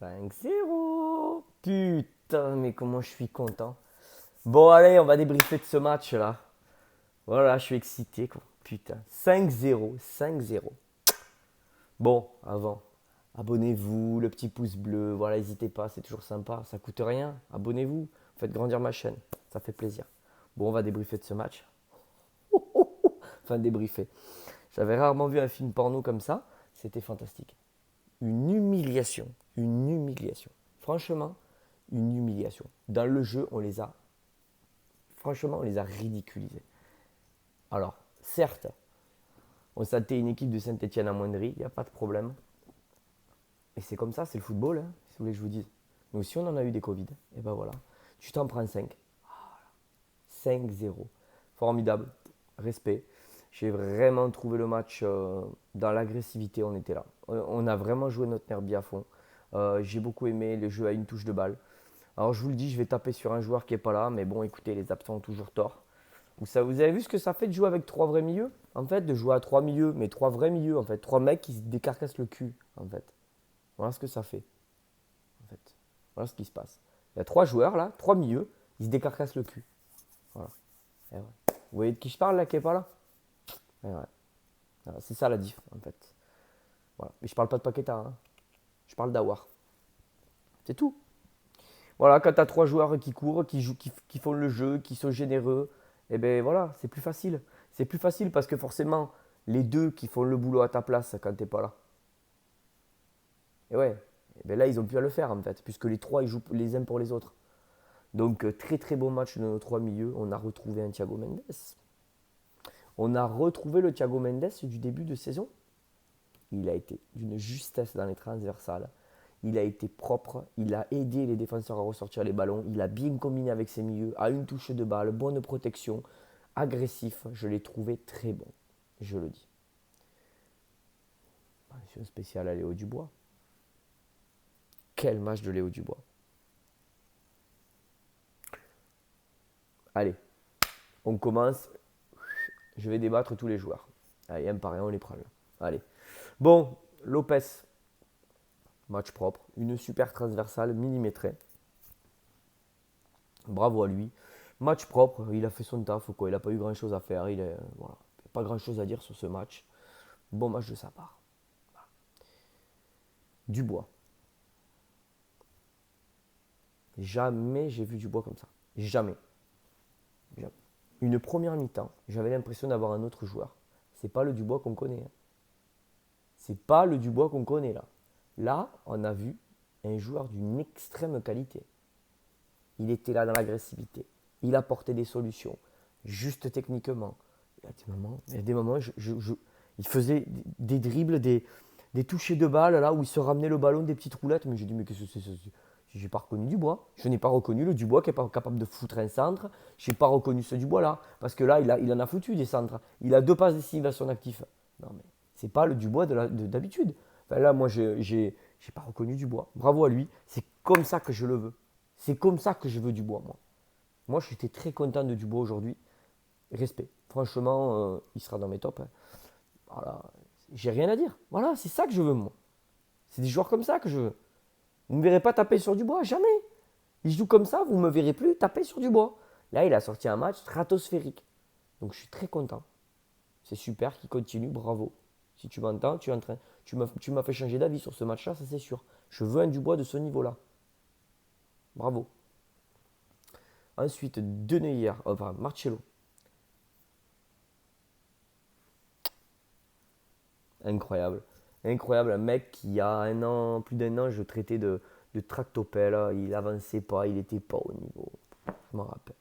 5-0. Putain, mais comment je suis content. Bon, allez, on va débriefer de ce match-là. Voilà, je suis excité, quoi. Putain, 5-0, 5-0. Bon, avant, abonnez-vous, le petit pouce bleu, voilà, n'hésitez pas, c'est toujours sympa, ça coûte rien. Abonnez-vous, faites grandir ma chaîne, ça fait plaisir. Bon, on va débriefer de ce match. Enfin, débriefer. J'avais rarement vu un film porno comme ça, c'était fantastique. Une humiliation, une humiliation. Franchement, une humiliation. Dans le jeu, franchement, on les a ridiculisés. Alors, certes, on sentait une équipe de Saint-Etienne amoindrie, il n'y a pas de problème. Et c'est comme ça, c'est le football, hein, si vous voulez que je vous dise. Nous aussi, on en a eu des Covid. Et ben voilà, tu t'en prends 5. 5-0. Formidable, respect. J'ai vraiment trouvé le match dans l'agressivité, on était là. On a vraiment joué notre nerf à fond. J'ai beaucoup aimé le jeu à une touche de balle. Alors je vous le dis, je vais taper sur un joueur qui n'est pas là, mais bon, écoutez, les absents ont toujours tort. Vous avez vu ce que ça fait de jouer avec trois vrais milieux? En fait, de jouer à trois milieux, mais trois vrais milieux, en fait. Trois mecs qui se décarcassent le cul, en fait. Voilà ce que ça fait, en fait. Voilà ce qui se passe. Il y a trois joueurs, là, trois milieux, ils se décarcassent le cul. Voilà. Et ouais. Vous voyez de qui je parle, là, qui est pas là? Et ouais. Voilà, c'est ça la diff, en fait. Voilà. Mais je parle pas de Paqueta, hein. Je parle d'Awar. C'est tout. Voilà, quand tu as trois joueurs qui courent, qui jouent, qui font le jeu, qui sont généreux, et ben voilà, c'est plus facile. C'est plus facile parce que forcément, les deux qui font le boulot à ta place quand t'es pas là. Et ouais, et ben là, ils ont pu à le faire en fait, puisque les trois, ils jouent les uns pour les autres. Donc, très très beau match de nos trois milieux. On a retrouvé un Thiago Mendes. On a retrouvé le Thiago Mendes du début de saison. Il a été d'une justesse dans les transversales. Il a été propre, il a aidé les défenseurs à ressortir les ballons, il a bien combiné avec ses milieux, à une touche de balle, bonne protection, agressif. Je l'ai trouvé très bon, je le dis. Mention spéciale à Léo Dubois. Quel match de Léo Dubois. Allez, on commence. Je vais débattre tous les joueurs. Allez, un par un, on les prend là. Allez. Bon, Lopez, match propre, une super transversale millimétrée. Bravo à lui. Match propre, il a fait son taf, quoi. Il n'a pas eu grand chose à faire. Voilà, pas grand chose à dire sur ce match. Bon match de sa part. Dubois. Jamais j'ai vu Dubois comme ça. Jamais. Jamais. Une première mi-temps, j'avais l'impression d'avoir un autre joueur. C'est pas le Dubois qu'on connaît, hein. C'est pas le Dubois qu'on connaît là. Là, on a vu un joueur d'une extrême qualité. Il était là dans l'agressivité. Il apportait des solutions. Juste techniquement. Il y a des moments il faisait des dribbles, des touchés de balle là où il se ramenait le ballon des petites roulettes. Mais j'ai dit, mais qu'est-ce que c'est ça? J'ai pas reconnu Dubois. Je n'ai pas reconnu le Dubois qui est pas capable de foutre un centre. Je n'ai pas reconnu ce Dubois là. Parce que là, il en a foutu des centres. Il a deux passes décisives à son actif. Non mais c'est pas le Dubois d'habitude. Enfin, là, moi, j'ai pas reconnu Dubois. Bravo à lui. C'est comme ça que je le veux. C'est comme ça que je veux Dubois, moi. Moi, j'étais très content de Dubois aujourd'hui. Respect. Franchement, il sera dans mes tops, hein. Voilà. J'ai rien à dire. Voilà, c'est ça que je veux, moi. C'est des joueurs comme ça que je veux. Vous ne me verrez pas taper sur Dubois, jamais. Il joue comme ça, vous ne me verrez plus taper sur Dubois. Là, il a sorti un match stratosphérique. Donc, je suis très content. C'est super qu'il continue, bravo. Si tu m'entends, tu m'as fait changer d'avis sur ce match-là, ça c'est sûr. Je veux un Dubois de ce niveau-là. Bravo. Ensuite, Deneyer, enfin Marcelo. Incroyable. Incroyable. Un mec qui a un an, plus d'un an, je traitais de tractopelle. Il avançait pas, il n'était pas au niveau. Je m'en rappelle.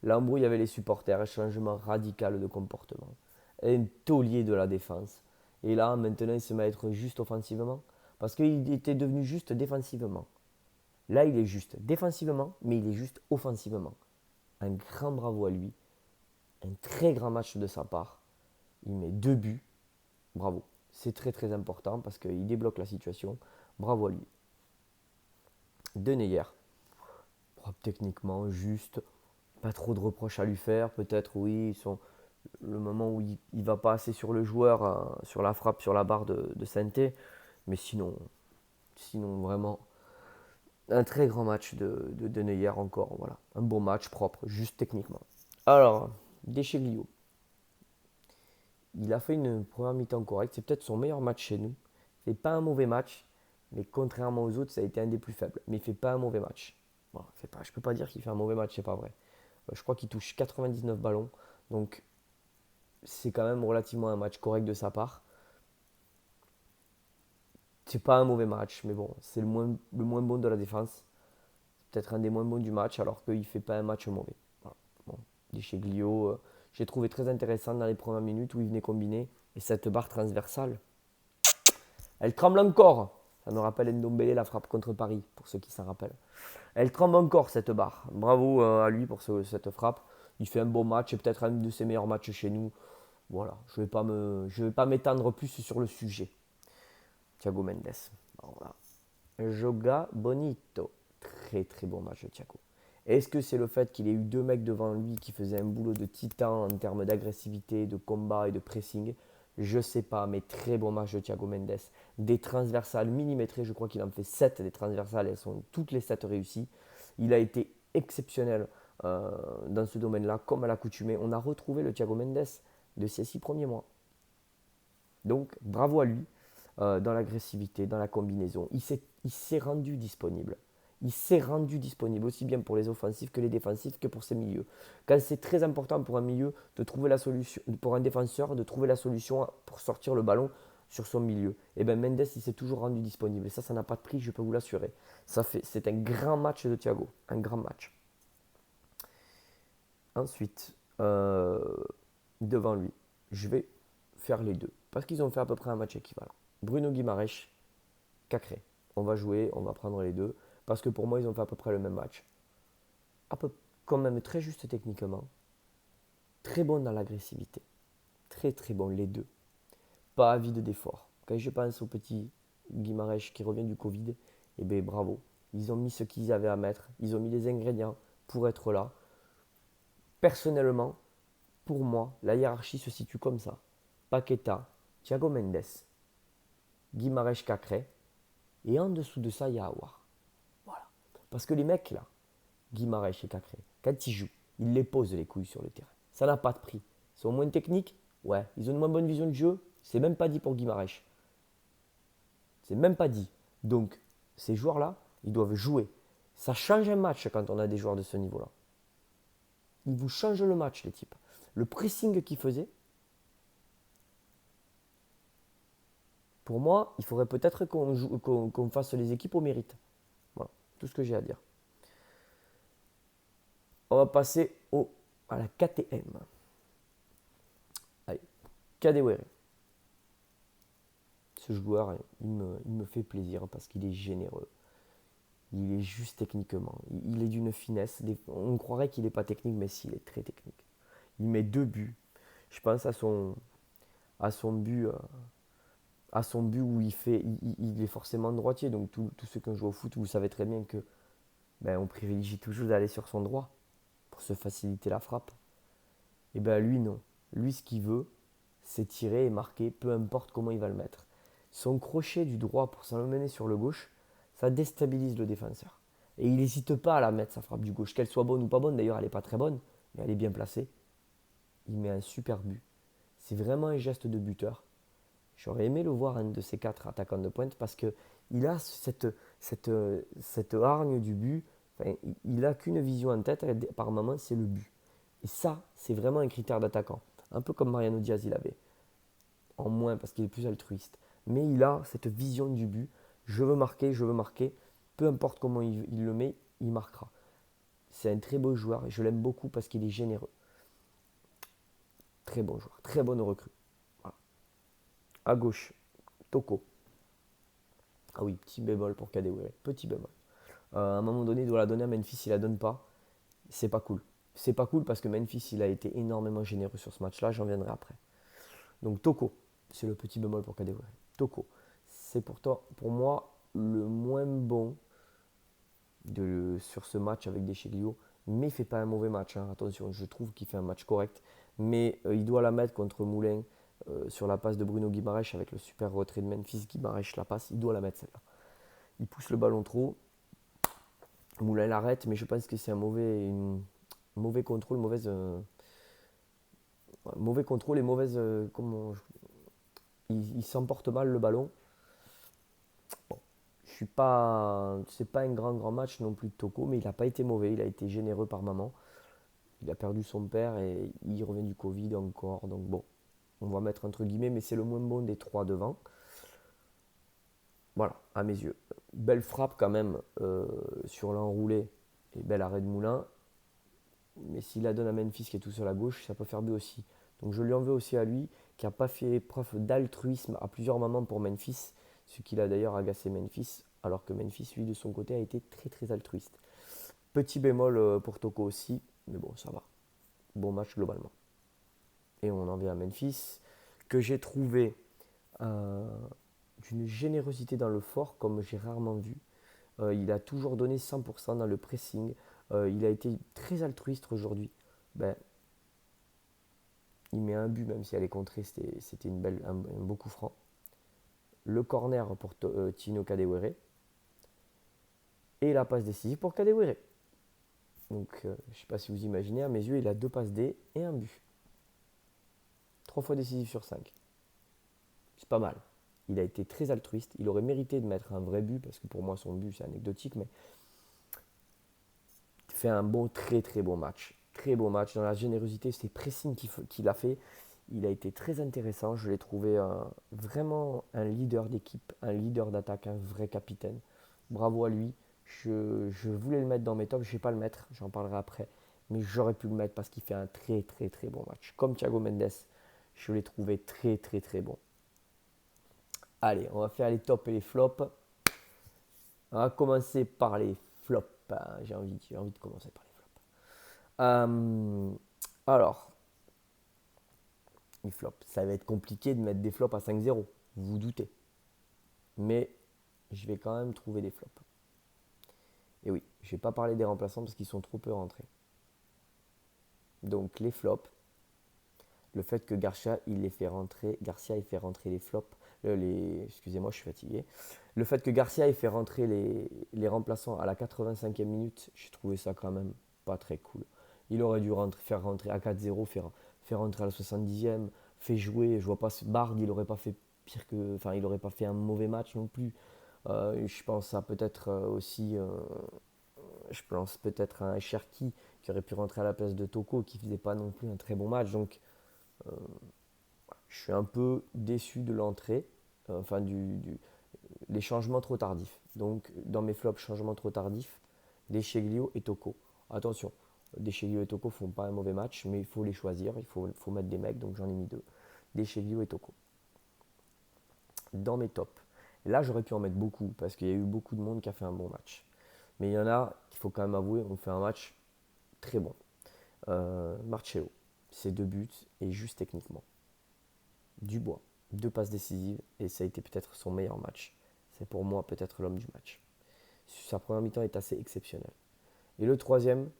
L'embrouille avec les supporters, un changement radical de comportement. Un taulier de la défense. Et là, maintenant, il se met à être juste offensivement. Parce qu'il était devenu juste défensivement. Là, il est juste défensivement, mais il est juste offensivement. Un grand bravo à lui. Un très grand match de sa part. Il met deux buts. Bravo. C'est très très important parce qu'il débloque la situation. Bravo à lui. Deneyer. Propre techniquement, juste. Pas trop de reproches à lui faire. Peut-être, oui, le moment où il ne va pas assez sur le joueur, sur la frappe, sur la barre de Sainté. Mais sinon vraiment, Un très grand match de Neuer encore. Voilà. Un bon match propre, juste techniquement. Alors, Descheglio. Il a fait une première mi-temps correcte. C'est peut-être son meilleur match chez nous. Il fait pas un mauvais match. Mais contrairement aux autres, ça a été un des plus faibles. Mais il fait pas un mauvais match. Bon, je ne peux pas dire qu'il fait un mauvais match, c'est pas vrai. Je crois qu'il touche 99 ballons. Donc c'est quand même relativement un match correct de sa part. C'est pas un mauvais match, mais bon, c'est le moins bon de la défense. Peut-être un des moins bons du match, alors qu'il fait pas un match mauvais. Voilà. Bon, Descheglio, j'ai trouvé très intéressant dans les premières minutes où il venait combiner. Et cette barre transversale, elle tremble encore. Ça me rappelle Ndombele, la frappe contre Paris, pour ceux qui s'en rappellent. Elle tremble encore cette barre. Bravo à lui pour cette frappe. Il fait un bon match et peut-être un de ses meilleurs matchs chez nous. Voilà, je vais pas m'étendre plus sur le sujet. Thiago Mendes. Voilà. Joga bonito. Très très bon match de Thiago. Est-ce que c'est le fait qu'il ait eu deux mecs devant lui qui faisaient un boulot de titan en termes d'agressivité, de combat et de pressing? Je sais pas, mais très bon match de Thiago Mendes. Des transversales millimétrées, je crois qu'il en fait 7 des transversales, elles sont toutes les 7 réussies. Il a été exceptionnel dans ce domaine-là, comme à l'accoutumée. On a retrouvé le Thiago Mendes de ces 6 premiers mois. Donc bravo à lui dans l'agressivité, dans la combinaison. Il s'est rendu disponible. Il s'est rendu disponible aussi bien pour les offensifs que les défensifs que pour ses milieux. Quand c'est très important pour un milieu de trouver la solution, pour un défenseur de trouver la solution pour sortir le ballon sur son milieu. Et bien Mendes il s'est toujours rendu disponible. Et ça n'a pas de prix, je peux vous l'assurer. C'est un grand match de Thiago, un grand match. Ensuite, devant lui, je vais faire les deux parce qu'ils ont fait à peu près un match équivalent. Bruno Guimaraes, Cacré. On va jouer, on va prendre les deux. Parce que pour moi, ils ont fait à peu près le même match. Quand même très juste techniquement. Très bon dans l'agressivité. Très très bon, les deux. Pas avide d'effort. Quand je pense au petit Guimaraes qui revient du Covid, eh bien bravo. Ils ont mis ce qu'ils avaient à mettre. Ils ont mis les ingrédients pour être là. Personnellement, pour moi, la hiérarchie se situe comme ça. Paqueta, Thiago Mendes, Guimaraes Cacré. Et en dessous de ça, il y a Aouar. Voilà. Parce que les mecs là, Guimaraes et Cacré, quand ils jouent, ils les posent les couilles sur le terrain. Ça n'a pas de prix. Ils sont moins techniques, ouais. Ils ont une moins bonne vision de jeu, c'est même pas dit pour Guimaraes. C'est même pas dit. Donc, ces joueurs-là, ils doivent jouer. Ça change un match quand on a des joueurs de ce niveau-là. Ils vous changent le match, les types. Le pressing qu'ils faisaient, pour moi, il faudrait peut-être qu'on fasse les équipes au mérite. Voilà, tout ce que j'ai à dire. On va passer à la KTM. Allez, Kadewere. Ce joueur, il me fait plaisir parce qu'il est généreux. Il est juste techniquement. Il est d'une finesse. On croirait qu'il n'est pas technique, mais si, il est très technique. Il met 2 buts. Je pense à son but, où il est forcément droitier. Donc tous ceux qui ont joué au foot, vous savez très bien que on privilégie toujours d'aller sur son droit pour se faciliter la frappe. Et bien lui non. Lui ce qu'il veut, c'est tirer et marquer, peu importe comment il va le mettre. Son crochet du droit pour s'emmener sur le gauche, ça déstabilise le défenseur. Et il n'hésite pas à la mettre, sa frappe du gauche. Qu'elle soit bonne ou pas bonne, d'ailleurs elle n'est pas très bonne, mais elle est bien placée. Il met un super but. C'est vraiment un geste de buteur. J'aurais aimé le voir un de ces 4 attaquants de pointe parce qu'il a cette hargne du but. Enfin, il n'a qu'une vision en tête, par moment c'est le but. Et ça, c'est vraiment un critère d'attaquant. Un peu comme Mariano Diaz il avait. En moins parce qu'il est plus altruiste. Mais il a cette vision du but. Je veux marquer, je veux marquer. Peu importe comment il le met, il marquera. C'est un très beau joueur et je l'aime beaucoup parce qu'il est généreux. Très bon joueur, très bonne recrue. Voilà. À gauche, Toko. Ah oui, petit bémol pour Kadewere. Petit bémol. À un moment donné, il doit la donner à Memphis, il la donne pas. C'est pas cool. C'est pas cool parce que Memphis, il a été énormément généreux sur ce match-là, j'en viendrai après. Donc Toko, c'est le petit bémol pour Kadewere. Toko, c'est pourtant pour moi le moins bon sur ce match avec Descheglio, mais il fait pas un mauvais match, hein. Attention, je trouve qu'il fait un match correct, mais il doit la mettre contre Moulin sur la passe de Bruno Guimaraes avec le super retrait de Memphis. Guimaraes la passe, il doit la mettre celle-là. Il pousse le ballon trop, Moulin l'arrête, mais je pense que c'est mauvais contrôle, mauvais contrôle et mauvaise. Il s'emporte mal le ballon. Bon, je suis pas, c'est pas un grand match non plus de Toko, mais il n'a pas été mauvais, il a été généreux par moment. Il a perdu son père et il revient du Covid encore, donc bon, on va mettre entre guillemets, mais c'est le moins bon des trois devant. Voilà, à mes yeux. Belle frappe quand même sur l'enroulé et bel arrêt de Moulin. Mais s'il la donne à Memphis qui est tout seul à gauche, ça peut faire but aussi. Donc je lui en veux aussi à lui, qui n'a pas fait preuve d'altruisme à plusieurs moments pour Memphis, ce qui l'a d'ailleurs agacé Memphis, alors que Memphis, lui, de son côté, a été très très altruiste. Petit bémol pour Toko aussi, mais bon, ça va. Bon match globalement. Et on en vient à Memphis, que j'ai trouvé euh, d'une générosité dans le fort comme j'ai rarement vu. Il a toujours donné 100% dans le pressing. Il a été très altruiste aujourd'hui. Ben, il met un but, même si elle est contrée, c'était un beau coup franc. Le corner pour Tino Kadewere. Et la passe décisive pour Kadewere. Donc, je ne sais pas si vous imaginez, à mes yeux, il a 2 passes D et un but. 3 fois décisif sur 5. C'est pas mal. Il a été très altruiste. Il aurait mérité de mettre un vrai but, parce que pour moi, son but, c'est anecdotique, mais il fait un bon, très très bon match. Très beau match. Dans la générosité, c'est pressing qu'il a fait. Il a été très intéressant. Je l'ai trouvé vraiment un leader d'équipe, un leader d'attaque, un vrai capitaine. Bravo à lui. Je voulais le mettre dans mes tops. Je ne vais pas le mettre. J'en parlerai après. Mais j'aurais pu le mettre parce qu'il fait un très très très bon match. Comme Thiago Mendes, je l'ai trouvé très très très bon. Allez, on va faire les tops et les flops. On va commencer par les flops. J'ai envie de commencer par les flops. Alors, les flops. Ça va être compliqué de mettre des flops à 5-0. Vous vous doutez. Mais je vais quand même trouver des flops. Et oui, je ne vais pas parler des remplaçants parce qu'ils sont trop peu rentrés. Donc les flops, le fait que Garcia il fait rentrer les flops, excusez-moi, je suis fatigué. Le fait que Garcia ait fait rentrer les remplaçants à la 85e minute, j'ai trouvé ça quand même pas très cool. Il aurait dû faire rentrer à 4-0, faire rentrer à la 70e, fait jouer. Je vois pas ce Bard, il aurait pas fait pire que, enfin, il aurait pas fait un mauvais match non plus. Je pense à peut-être aussi, je pense peut-être à un Cherki qui aurait pu rentrer à la place de Toko, qui faisait pas non plus un très bon match. Donc je suis un peu déçu de l'entrée, enfin les changements trop tardifs. Donc dans mes flops, changements trop tardifs, Descheglio et Toko. Attention, Descheglio et Toko font pas un mauvais match, mais il faut les choisir, il faut mettre des mecs, donc j'en ai mis 2. Descheglio et Toko. Dans mes tops. Et là, j'aurais pu en mettre beaucoup, parce qu'il y a eu beaucoup de monde qui a fait un bon match. Mais il y en a, qu'il faut quand même avouer, ont fait un match très bon. Marcello, ses 2 buts, et juste techniquement. Dubois, 2 passes décisives, et ça a été peut-être son meilleur match. C'est pour moi peut-être l'homme du match. Sa première mi-temps est assez exceptionnelle. Et le troisième,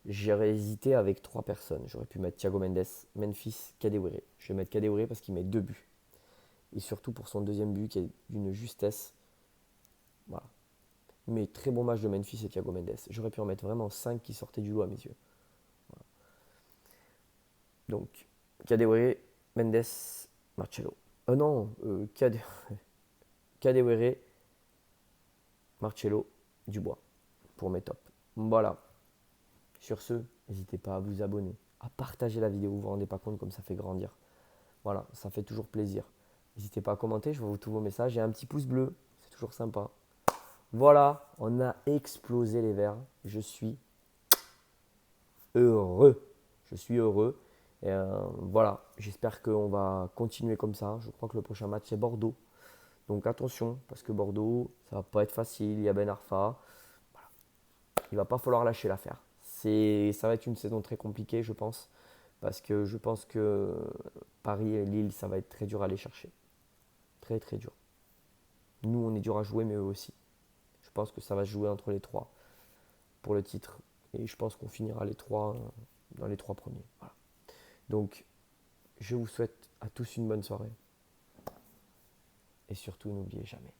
j'aurais hésité avec 3 personnes. J'aurais pu mettre Thiago Mendes, Memphis, Kadewere. Je vais mettre Kadewere parce qu'il met 2 buts. Et surtout pour son deuxième but qui est d'une justesse. Voilà. Mais très bon match de Memphis et Thiago Mendes. J'aurais pu en mettre vraiment 5 qui sortaient du lot à mes yeux. Voilà. Donc, Kadewere, Mendes, Marcello. Non, Kadewere, Marcello, Dubois pour mes tops. Voilà. Sur ce, n'hésitez pas à vous abonner, à partager la vidéo. Vous vous rendez pas compte comme ça fait grandir. Voilà, ça fait toujours plaisir. N'hésitez pas à commenter, je vois tous vos messages et un petit pouce bleu, c'est toujours sympa. Voilà, on a explosé les verts. Je suis heureux. Je suis heureux. Et voilà, j'espère qu'on va continuer comme ça. Je crois que le prochain match c'est Bordeaux. Donc attention, parce que Bordeaux, ça va pas être facile. Il y a Ben Arfa. Voilà. Il va pas falloir lâcher l'affaire. Ça va être une saison très compliquée, je pense. Parce que je pense que Paris et Lille, ça va être très dur à aller chercher. Très très dur. Nous, on est dur à jouer, mais eux aussi. Je pense que ça va se jouer entre les trois pour le titre. Et je pense qu'on finira les trois dans les 3 premiers. Voilà. Donc, je vous souhaite à tous une bonne soirée. Et surtout, n'oubliez jamais,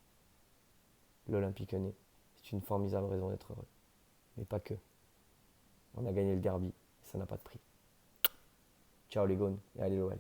l'Olympique Lyonnais, c'est une formidable raison d'être heureux. mais pas que. On a gagné le derby, ça n'a pas de prix. Ciao les gones et allez l'OL.